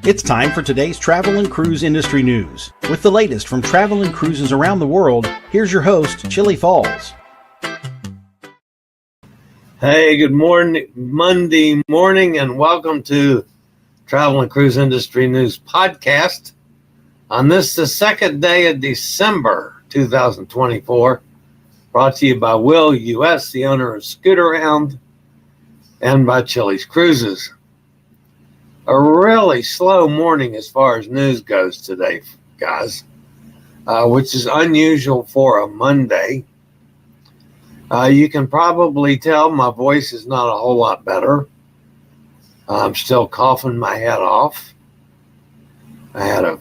It's time for today's travel and cruise industry news. With the latest from travel and cruises around the world, here's your host, Chillie Falls. Hey, good morning, Monday morning, and welcome to Travel and Cruise Industry News Podcast. On this, the second day of December 2024, brought to you by Will U.S., the owner of Scootaround, and by chilliescruises. A really slow morning as far as news goes today, guys, which is unusual for a Monday. You can probably tell my voice is not a whole lot better. I'm still coughing my head off. I had a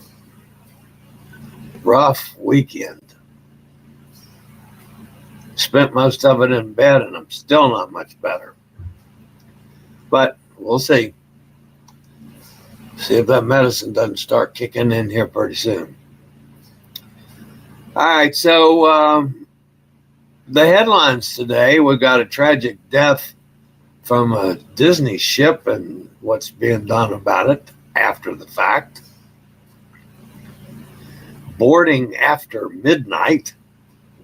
rough weekend. Spent most of it in bed, and I'm still not much better. But we'll see. See if that medicine doesn't start kicking in here pretty soon. All right, so the headlines today, we got a tragic death from a Disney ship and what's being done about it after the fact. Boarding after midnight.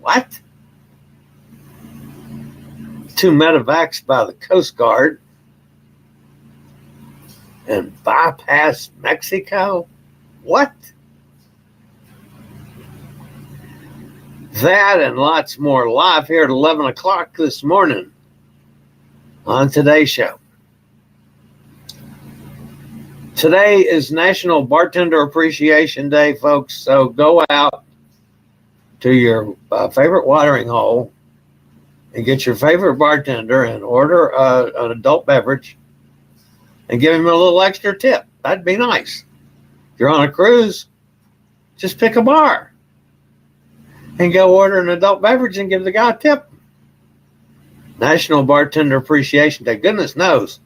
What? 2 Medvacs by the Coast Guard. And bypass Mexico? What? That and lots more live here at 11 o'clock this morning on today's show. Today is National Bartender Appreciation Day, folks, so go out to your favorite watering hole and get your favorite bartender and order an adult beverage and give him a little extra tip. That'd be nice. If you're on a cruise, just pick a bar and go order an adult beverage and give the guy a tip. National Bartender Appreciation Day. Goodness knows,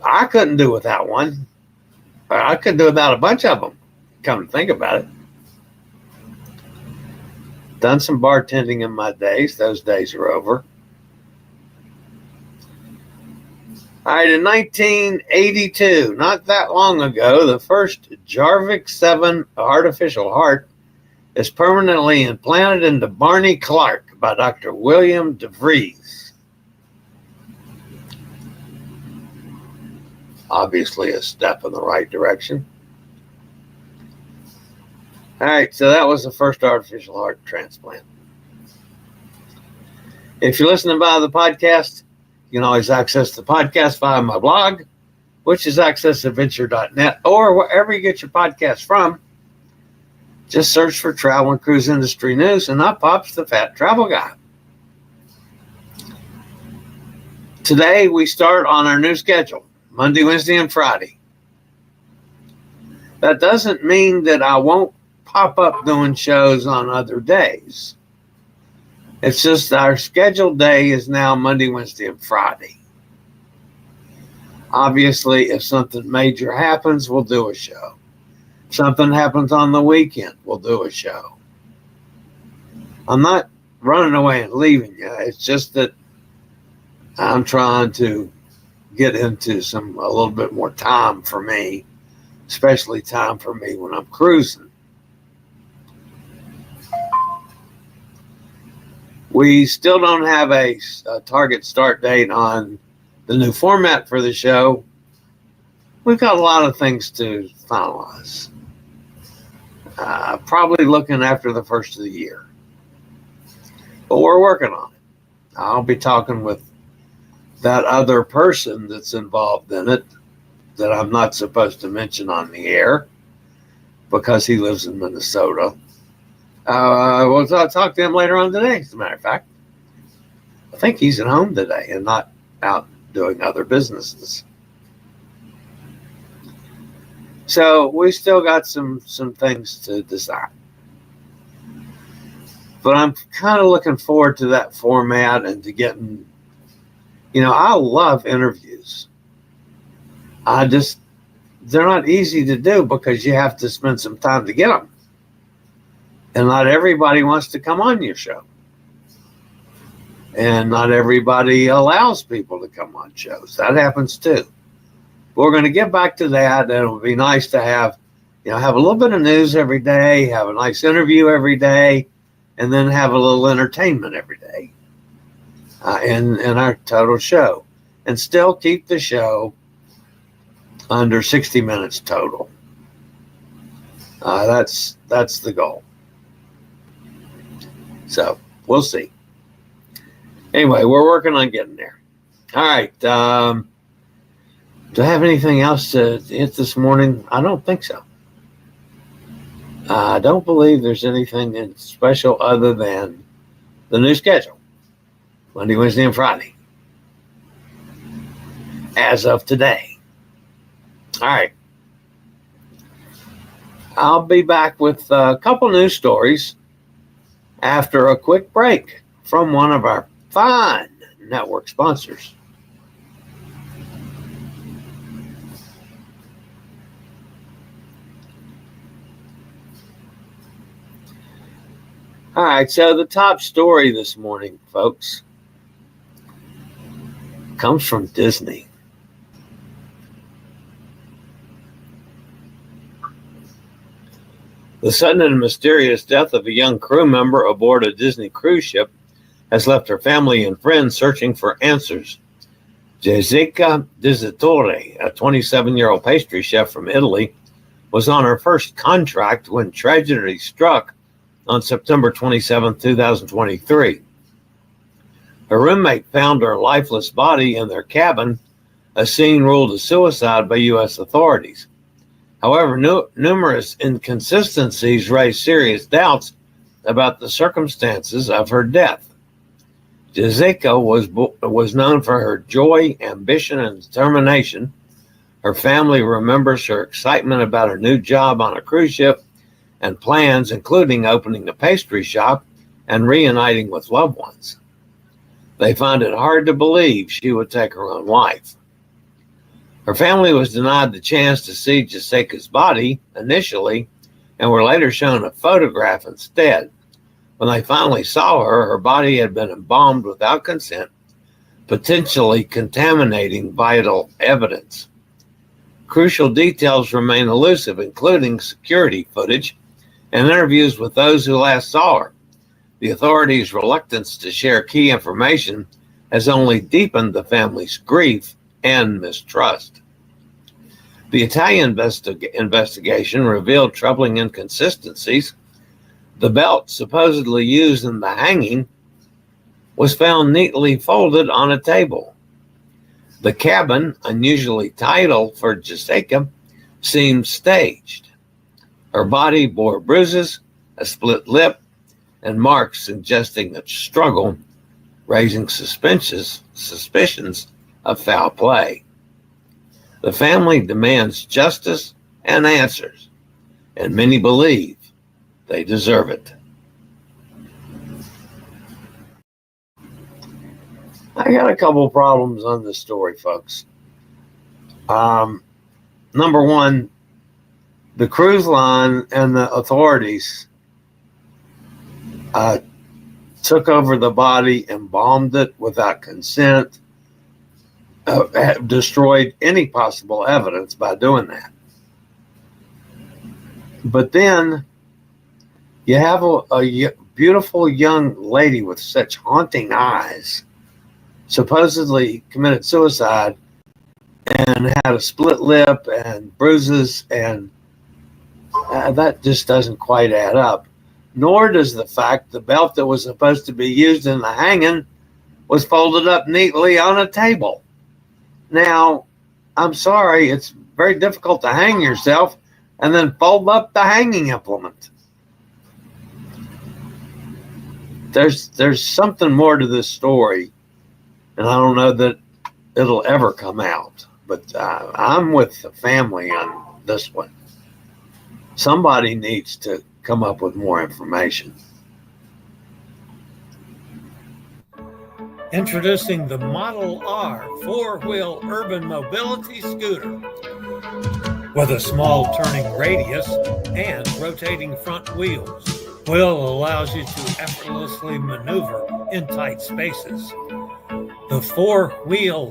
I couldn't do without one. I couldn't do without a bunch of them, come to think about it. Done some bartending in my days. Those days are over. All right, in 1982, not that long ago, the first Jarvik 7 artificial heart is permanently implanted into Barney Clark by Dr. William DeVries. Obviously a step in the right direction. All right, so that was the first artificial heart transplant. If you're listening via the podcast, you can always access the podcast via my blog, which is accessadventure.net, or wherever you get your podcast from. Just search for Travel and Cruise Industry News, and up pops the Fat Travel Guy. Today, we start on our new schedule, Monday, Wednesday, and Friday. That doesn't mean that I won't pop up doing shows on other days. It's just our scheduled day is now Monday, Wednesday, and Friday. Obviously, if something major happens, we'll do a show. If something happens on the weekend, we'll do a show. I'm not running away and leaving you. It's just that I'm trying to get into a little bit more time for me, especially time for me when I'm cruising. We still don't have a target start date on the new format for the show. We've got a lot of things to finalize. Probably looking after the first of the year. But we're working on it. I'll be talking with that other person that's involved in it that I'm not supposed to mention on the air because he lives in Minnesota. We'll talk to him later on today, as a matter of fact. I think he's at home today and not out doing other businesses. So we still got some things to decide. But I'm kind of looking forward to that format and to getting, I love interviews. They're not easy to do because you have to spend some time to get them. And not everybody wants to come on your show. And not everybody allows people to come on shows. That happens too. we're going to get back to that. And it'll be nice to have a little bit of news every day, have a nice interview every day, and then have a little entertainment every day in our total show, and still keep the show under 60 minutes total. That's the goal. So we'll see. Anyway, we're working on getting there. All right. Do I have anything else to hit this morning? I don't think so. I don't believe there's anything special other than the new schedule. Monday, Wednesday, and Friday. As of today. All right. I'll be back with a couple news stories after a quick break from one of our fine network sponsors. All right, so the top story this morning, folks, comes from Disney. The sudden and mysterious death of a young crew member aboard a Disney cruise ship has left her family and friends searching for answers. Gessica Disertore, a 27-year-old pastry chef from Italy, was on her first contract when tragedy struck on September 27, 2023. Her roommate found her lifeless body in their cabin, a scene ruled a suicide by U.S. authorities. However, numerous inconsistencies raised serious doubts about the circumstances of her death. Gessica was known for her joy, ambition, and determination. Her family remembers her excitement about her new job on a cruise ship and plans, including opening a pastry shop and reuniting with loved ones. They found it hard to believe she would take her own life. Her family was denied the chance to see Gessica's body initially and were later shown a photograph instead. When they finally saw her, her body had been embalmed without consent, potentially contaminating vital evidence. Crucial details remain elusive, including security footage and interviews with those who last saw her. The authorities' reluctance to share key information has only deepened the family's grief and mistrust. The Italian investigation revealed troubling inconsistencies. The belt supposedly used in the hanging was found neatly folded on a table. The cabin, unusually titled for Gessica, seemed staged. Her body bore bruises, a split lip, and marks suggesting a struggle, raising suspicions of foul play. The family demands justice and answers, and many believe they deserve it. I got a couple problems on this story, folks. Number one, the cruise line and the authorities took over the body, embalmed it without consent, destroyed any possible evidence by doing that. But then you have a beautiful young lady with such haunting eyes, supposedly committed suicide and had a split lip and bruises, and that just doesn't quite add up. Nor does the fact the belt that was supposed to be used in the hanging was folded up neatly on a table. Now, I'm sorry, it's very difficult to hang yourself and then fold up the hanging implement. There's something more to this story, and I don't know that it'll ever come out. But I'm with the family on this one. Somebody needs to come up with more information. Introducing the Model R four-wheel urban mobility scooter with a small turning radius and rotating front wheels. Wheel allows you to effortlessly maneuver in tight spaces. The four-wheel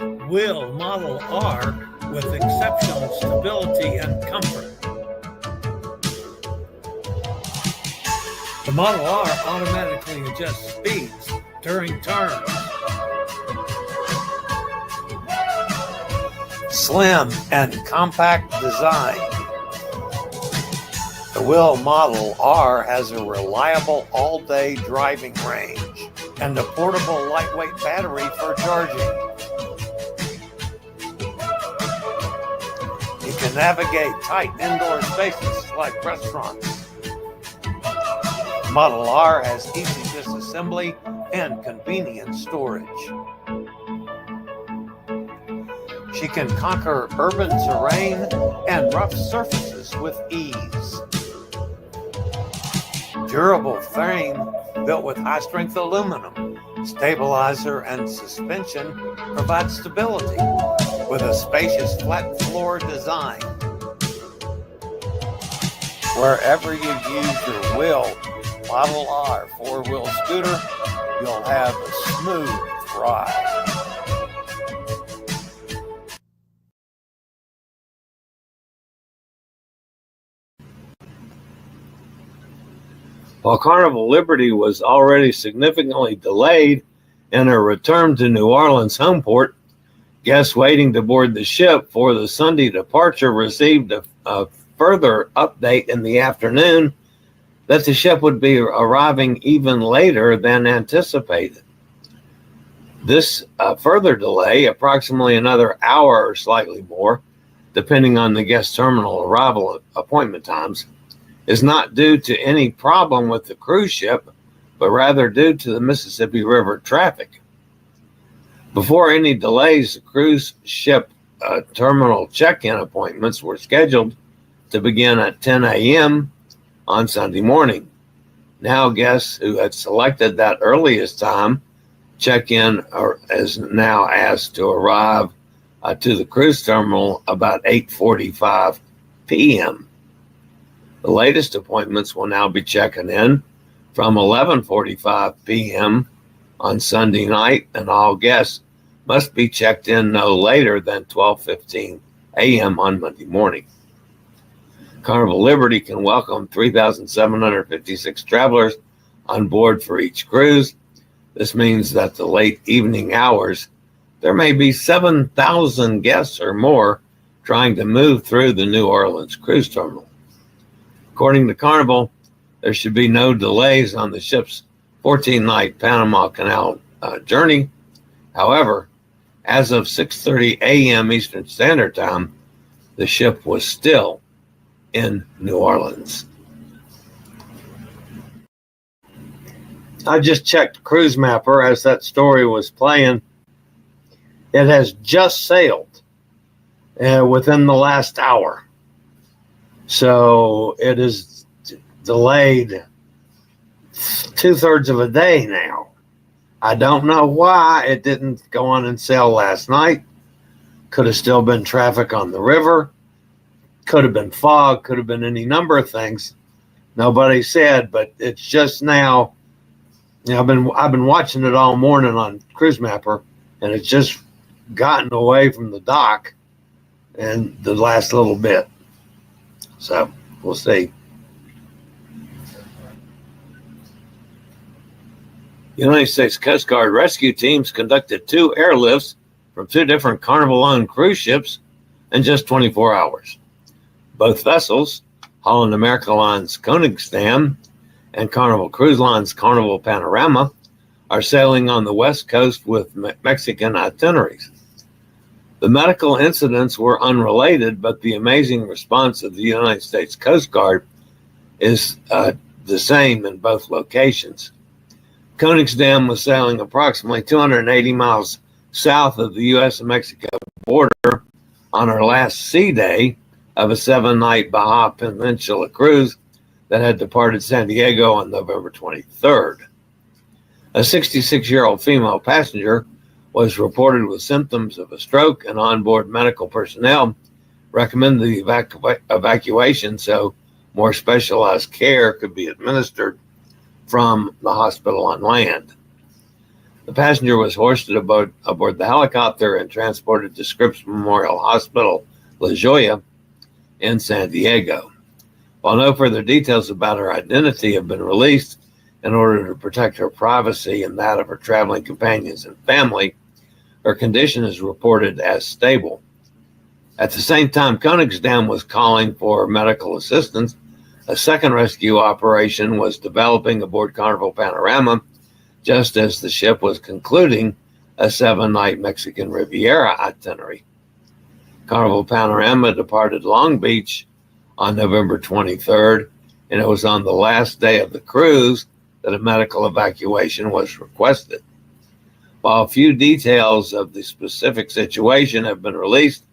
Model R with exceptional stability and comfort. The Model R automatically adjusts speeds during turns. Slim and compact design. The Will Model R has a reliable all-day driving range and a portable lightweight battery for charging. You can navigate tight indoor spaces like restaurants. Model R has easy disassembly and convenient storage. She can conquer urban terrain and rough surfaces with ease. Durable frame built with high-strength aluminum, stabilizer and suspension provide stability with a spacious flat floor design. Wherever you use your Will Model R four-wheel scooter, you'll have a smooth ride. While Carnival Liberty was already significantly delayed in her return to New Orleans homeport, guests waiting to board the ship for the Sunday departure received a further update in the afternoon that the ship would be arriving even later than anticipated. This further delay, approximately another hour or slightly more, depending on the guest terminal arrival appointment times, is not due to any problem with the cruise ship, but rather due to the Mississippi River traffic. Before any delays, the cruise ship terminal check-in appointments were scheduled to begin at 10 a.m. on Sunday morning. Now guests who had selected that earliest time check-in is now asked to arrive to the cruise terminal about 8:45 p.m. The latest appointments will now be checking in from 11:45 p.m. on Sunday night, and all guests must be checked in no later than 12:15 a.m. on Monday morning. Carnival Liberty can welcome 3,756 travelers on board for each cruise. This means that the late evening hours, there may be 7,000 guests or more trying to move through the New Orleans cruise terminal. According to Carnival, there should be no delays on the ship's 14-night Panama Canal journey. However, as of 6:30 a.m. Eastern Standard Time, the ship was still in New Orleans. I just checked Cruise Mapper as that story was playing. It has just sailed within the last hour. So it is delayed 2/3 of a day now. I don't know why it didn't go on and sail last night. Could have still been traffic on the river. Could have been fog. Could have been any number of things. Nobody said, but it's just now. You know, I've been watching it all morning on Cruise Mapper, and it's just gotten away from the dock in the last little bit. So we'll see. United States Coast Guard rescue teams conducted 2 airlifts from 2 different Carnival-owned cruise ships in just 24 hours. Both vessels, Holland America Line's Koningsdam and Carnival Cruise Line's Carnival Panorama, are sailing on the West Coast with Mexican itineraries. The medical incidents were unrelated, but the amazing response of the United States Coast Guard is the same in both locations. Koningsdam was sailing approximately 280 miles south of the U.S. and Mexico border on her last sea day of a 7-night Baja Peninsula cruise that had departed San Diego on November 23rd. A 66-year-old female passenger was reported with symptoms of a stroke, and onboard medical personnel recommended the evacuation so more specialized care could be administered from the hospital on land. The passenger was hoisted aboard the helicopter and transported to Scripps Memorial Hospital, La Jolla, in San Diego. While no further details about her identity have been released in order to protect her privacy and that of her traveling companions and family, her condition is reported as stable. At the same time Koenigsdam was calling for medical assistance, a second rescue operation was developing aboard Carnival Panorama just as the ship was concluding a 7-night Mexican Riviera itinerary. Carnival Panorama departed Long Beach on November 23rd, and it was on the last day of the cruise that a medical evacuation was requested. While few details of the specific situation have been released,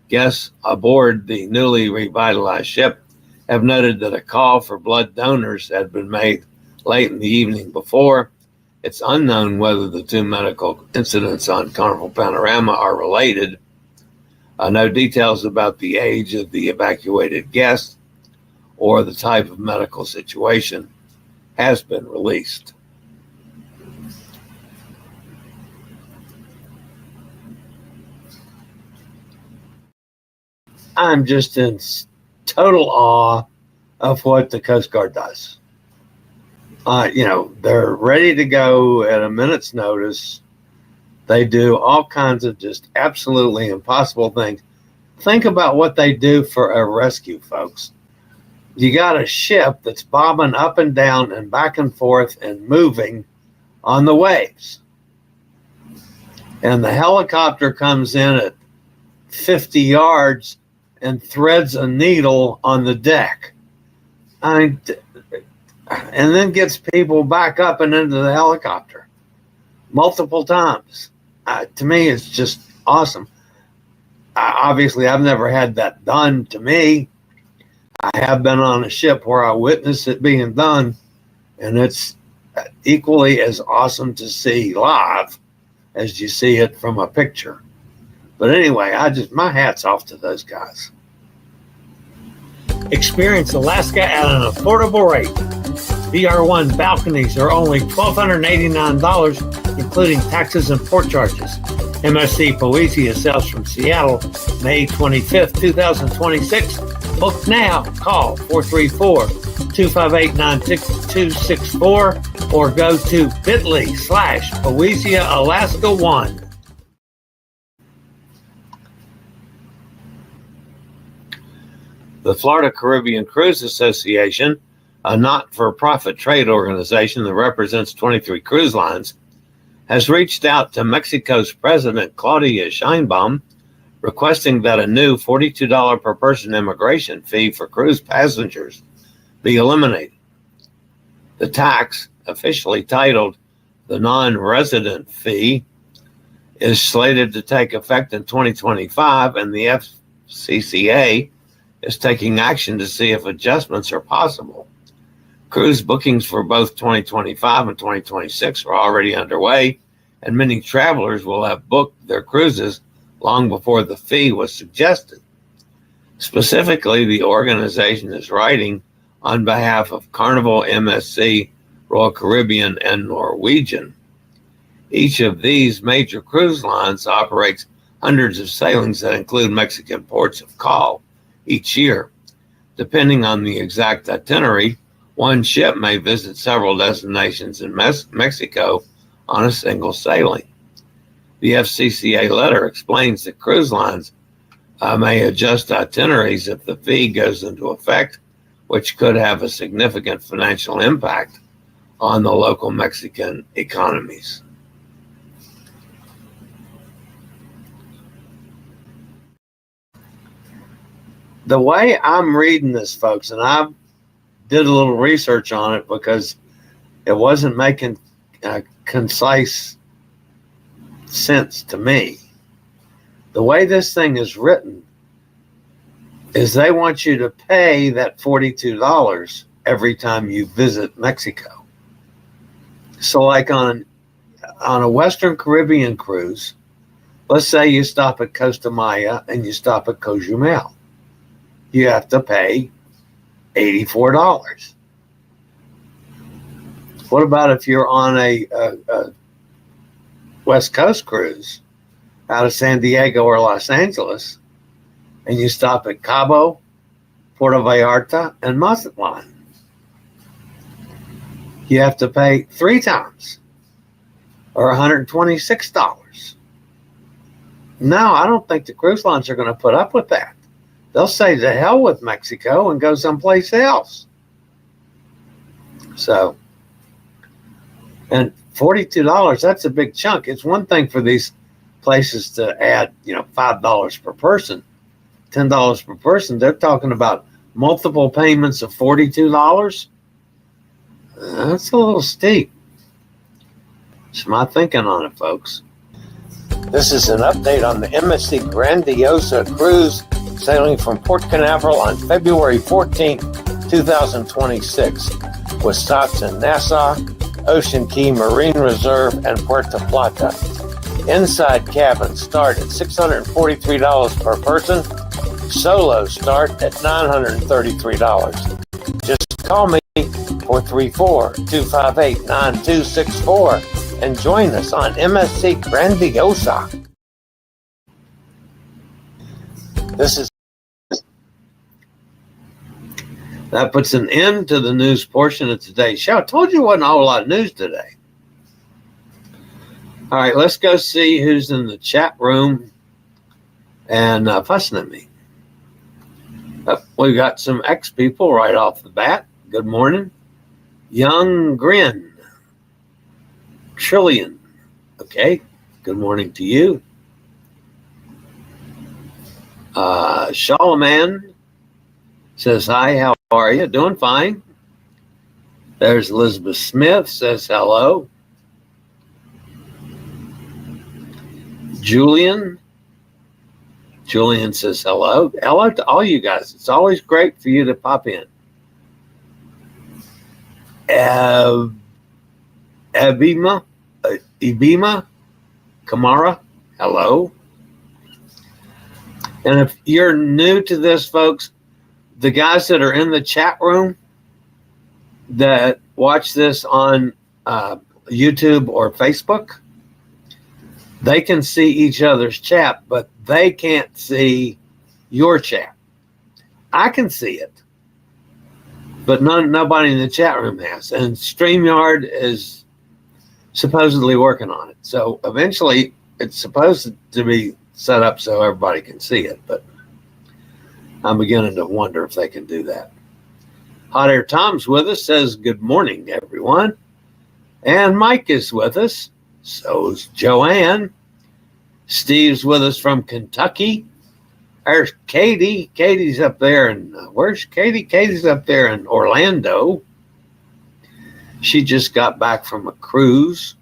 guests aboard the newly revitalized ship have noted that a call for blood donors had been made late in the evening before. It's unknown whether the two medical incidents on Carnival Panorama are related. No details about the age of the evacuated guests or the type of medical situation has been released. I'm just in total awe of what the Coast Guard does. They're ready to go at a minute's notice. They do all kinds of just absolutely impossible things. Think about what they do for a rescue, folks. You got a ship that's bobbing up and down and back and forth and moving on the waves. And the helicopter comes in at 50 yards and threads a needle on the deck. And then gets people back up and into the helicopter multiple times. To me, it's just awesome. Obviously, I've never had that done to me. I have been on a ship where I witnessed it being done, and it's equally as awesome to see live as you see it from a picture. But anyway, my hat's off to those guys. Experience Alaska at an affordable rate. VR1 balconies are only $1,289, including taxes and port charges. MSC Poesia sails from Seattle, May 25th, 2026. Book now. Call 434-258-9264 or go to bit.ly/Poesia Alaska 1. The Florida Caribbean Cruise Association, a not-for-profit trade organization that represents 23 cruise lines, has reached out to Mexico's President Claudia Sheinbaum, requesting that a new $42 per person immigration fee for cruise passengers be eliminated. The tax, officially titled the non-resident fee, is slated to take effect in 2025, and the FCCA is taking action to see if adjustments are possible. Cruise bookings for both 2025 and 2026 are already underway, and many travelers will have booked their cruises long before the fee was suggested. Specifically, the organization is writing on behalf of Carnival, MSC, Royal Caribbean, and Norwegian. Each of these major cruise lines operates hundreds of sailings that include Mexican ports of call each year. Depending on the exact itinerary, one ship may visit several destinations in Mexico on a single sailing. The FCCA letter explains that cruise lines may adjust itineraries if the fee goes into effect, which could have a significant financial impact on the local Mexican economies. The way I'm reading this, folks, and I did a little research on it because it wasn't making concise sense to me. The way this thing is written is they want you to pay that $42 every time you visit Mexico. So like on a Western Caribbean cruise, let's say you stop at Costa Maya and you stop at Cozumel. You have to pay $84. What about if you're on a West Coast cruise out of San Diego or Los Angeles, and you stop at Cabo, Puerto Vallarta, and Mazatlan, you have to pay 3 times or $126. No, I don't think the cruise lines are going to put up with that. They'll say to hell with Mexico and go someplace else. So, and $42, that's a big chunk. It's one thing for these places to add, $5 per person, $10 per person. They're talking about multiple payments of $42. That's a little steep. That's my thinking on it, folks. This is an update on the MSC Grandiosa cruise sailing from Port Canaveral on February 14, 2026, with stops in Nassau, Ocean Key Marine Reserve, and Puerto Plata. Inside cabins start at $643 per person. Solos start at $933. Just call me 434-258-9264 and join us on MSC Grandiosa. That puts an end to the news portion of today's show. I told you it wasn't a whole lot of news today. All right, let's go see who's in the chat room and fussing at me. We got some X people right off the bat. Good morning. Young Grin. Trillion. Okay. Good morning to you. Shalaman says, hi, how are you? Doing fine. There's Elizabeth Smith says hello. Julian says hello. Hello to all you guys. It's always great for you to pop in. Ibima Kamara, hello. And if you're new to this, folks, the guys that are in the chat room that watch this on YouTube or Facebook, they can see each other's chat, but they can't see your chat. I can see it, but nobody in the chat room has. And StreamYard is supposedly working on it. So eventually it's supposed to be set up so everybody can see it, but I'm beginning to wonder if they can do that. Hot Air Tom's with us, says good morning, everyone. And Mike is with us. So's Joanne. Steve's with us from Kentucky. There's Katie. Katie's up there. And where's Katie? Katie's up there in Orlando. She just got back from a cruise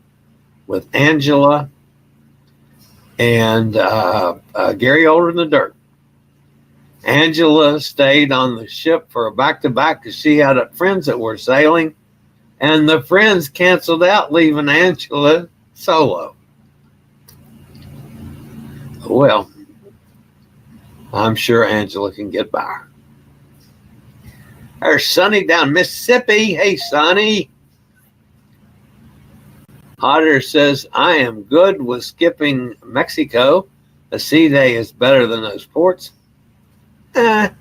with Angela and Gary Older in the Dirt. Angela stayed on the ship for a back-to-back because she had friends that were sailing, and the friends canceled out, leaving Angela solo. Well, I'm sure Angela can get by her. There's Sonny down Mississippi. Hey, Sonny. Otter says, I am good with skipping Mexico. A sea day is better than those ports. I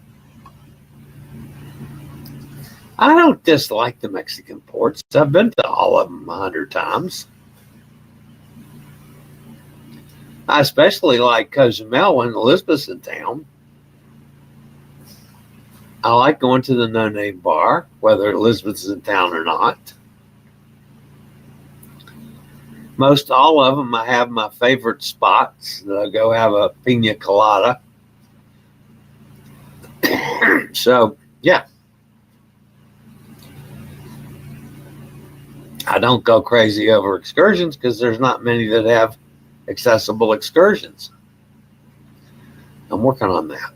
don't dislike the Mexican ports. I've been to all of them 100 times. I especially like Cozumel when Elizabeth's in town. I like going to the No Name Bar, whether Elizabeth's in town or not. Most all of them, I have my favorite spots that I go have a pina colada. So, yeah. I don't go crazy over excursions because there's not many that have accessible excursions. I'm working on that.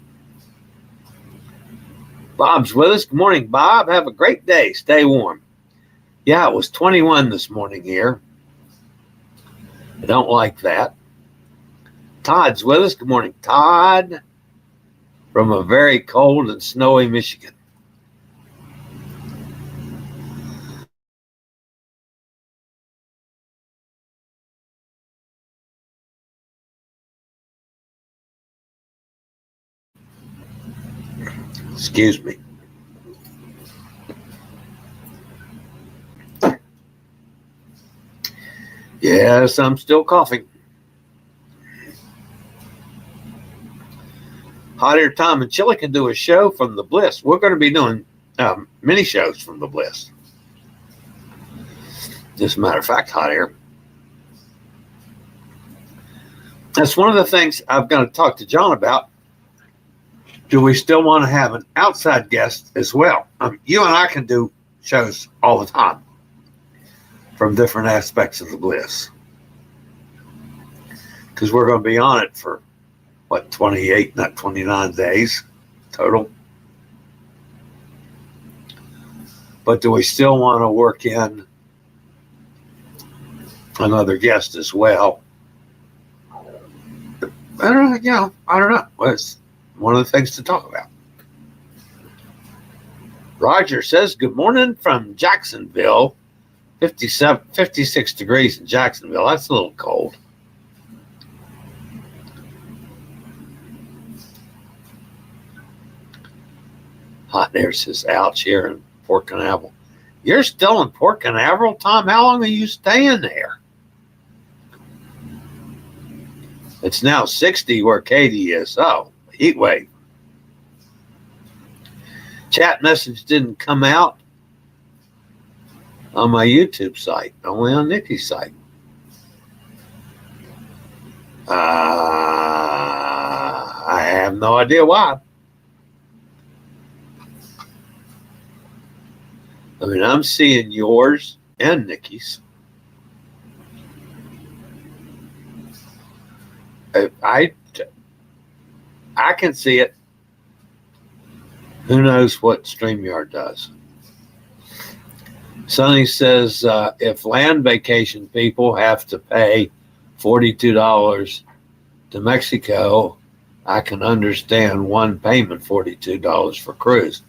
Bob's with us. Good morning, Bob. Have a great day. Stay warm. Yeah, it was 21 this morning here. I don't like that. Todd's with us. Good morning, Todd, from a very cold and snowy Michigan. Excuse me. Yes, I'm still coughing. Hot Air Tom and Chillie can do a show from the Bliss. We're going to be doing mini shows from the Bliss. Just a matter of fact, Hot Air. That's one of the things I've got to talk to John about. Do we still want to have an outside guest as well? You and I can do shows all the time from different aspects of the Bliss, because we're going to be on it for 28, not 29 days total. But do we still want to work in another guest as well? I don't know. Well, it's one of the things to talk about. Roger says, good morning from Jacksonville. 56 degrees in Jacksonville. That's a little cold. Hot Air says, ouch, here in Port Canaveral. You're still in Port Canaveral, Tom? How long are you staying there? It's now 60 where Katie is. Oh, heat wave. Chat message didn't come out on my YouTube site, only on Nikki's site. I have no idea why. I mean, I'm seeing yours and Nikki's. I can see it. Who knows what StreamYard does? Sonny says, if land vacation people have to pay $42 to Mexico, I can understand one payment, $42 for cruise.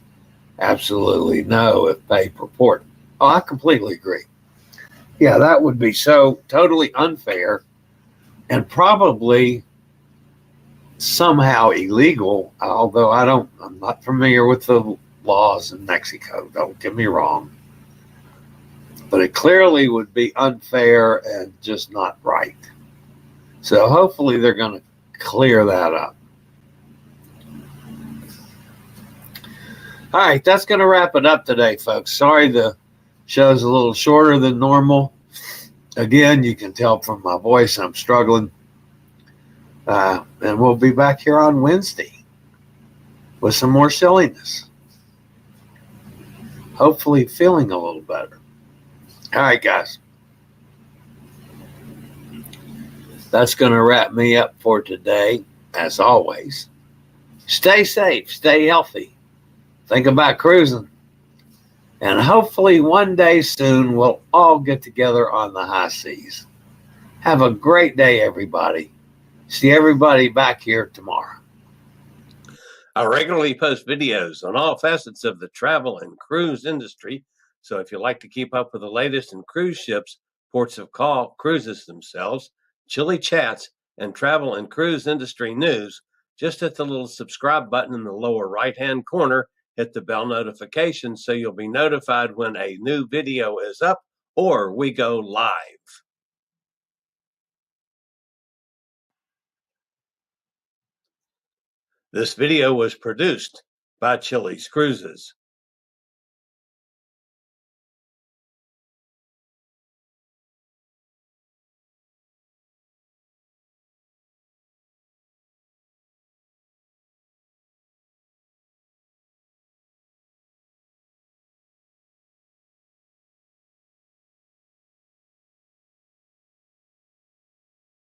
Absolutely no if pay per port. Oh, I completely agree. Yeah, that would be so totally unfair and probably somehow illegal, although I'm not familiar with the laws in Mexico, don't get me wrong. But it clearly would be unfair and just not right. So hopefully they're going to clear that up. All right, that's going to wrap it up today, folks. Sorry the show's a little shorter than normal. Again, you can tell from my voice I'm struggling. And we'll be back here on Wednesday with some more silliness. Hopefully feeling a little better. All right, guys. That's going to wrap me up for today, as always. Stay safe, stay healthy. Think about cruising. And hopefully one day soon we'll all get together on the high seas. Have a great day, everybody. See everybody back here tomorrow. I regularly post videos on all facets of the travel and cruise industry. So if you like to keep up with the latest in cruise ships, ports of call, cruises themselves, Chillie chats, and travel and cruise industry news, just hit the little subscribe button in the lower right-hand corner. Hit the bell notification so you'll be notified when a new video is up or we go live. This video was produced by Chilliescruises.